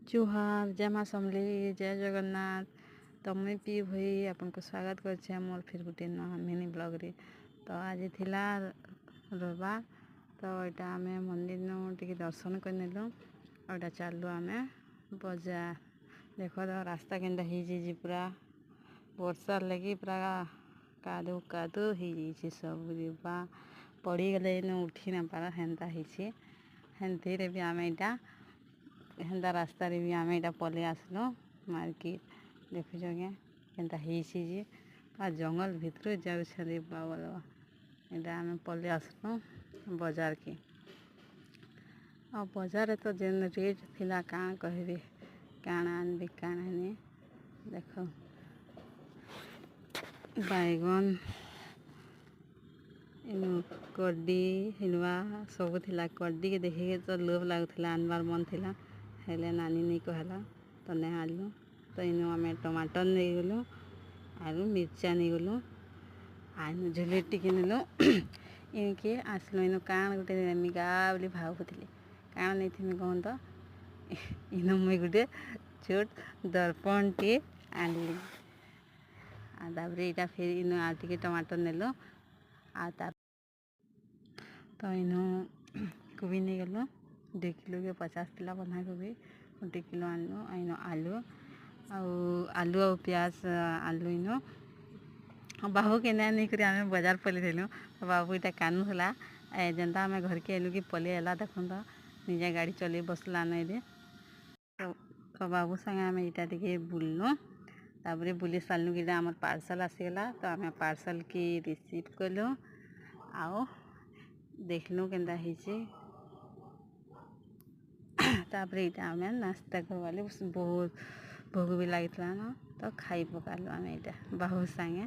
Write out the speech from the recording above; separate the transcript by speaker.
Speaker 1: जुहार जय माँ समली जय जगन्नाथ। तो मुई पी भाई आपन को स्वागत कर मोर फिर गोटे मिनी ब्लॉग रे। तो आज थिला रविवार तो यहाँ आम मंदिर टे दर्शन कर नेलु और चलु आम बजार। देख तो रास्ता केन्ता हो पूरा वर्षा लगी पूरा कादू कादू हो सब जीवा पड़गले इन उठी ना पार हेन्ता हेन्ती भी आम यहाँ हेन्ता रास्ता रे भी आम यहाँ पलि आसलु मार्केट। देखुच केन्ता जी आ जंगल भितर जाऊँ बाबा यहाँ आम पलि आसलु बजार के। आ बजार तो जेन रेट थिला काण कहबे काण आनबे काण आने देख बैगन इन कड्डी हिलवा सब थिला। कड्डी के देखे तो लोभ लगुला आनबार मन थिला हेले नानी नहीं कहला तो नहीं आनलु। तो इनु आम टमाटर नहीं गलु आलू मिर्चा नहीं गलु आनु झुलेटी किनलु इनके आसलु इन काण गोटे नेमिका बोली भावुली काण नहीं थी कहन तो इन मुई गोटे छोट दर्पण टे आनली आपर फिर इन आगे टमाटर नेलु आ तो इनु कोबी नहीं गलु 2 किलो के 50 थिला बंधा कोबी 1 किलो आनलु इन आलू प्याज आनलु इन बाबू के नहीं कर आम बजार पलि देलु। बाबू इटा कानुला जेनता आम घर के एलु कि पलि आला देख तो निजा गाड़ी चले बसला नहीं दे। तो बाबू संगे आम इटा टे बुललु तापर बुली सारू कि आम पार्सल आसीगला तो आम पार्सल की रिसीव कलु आओ देखलु केन्ता तापर यहाँ आम नास्ता करवाली बहुत भोग भी लगी ना तो खाई पकालु आम यहाँ बाबू संगे।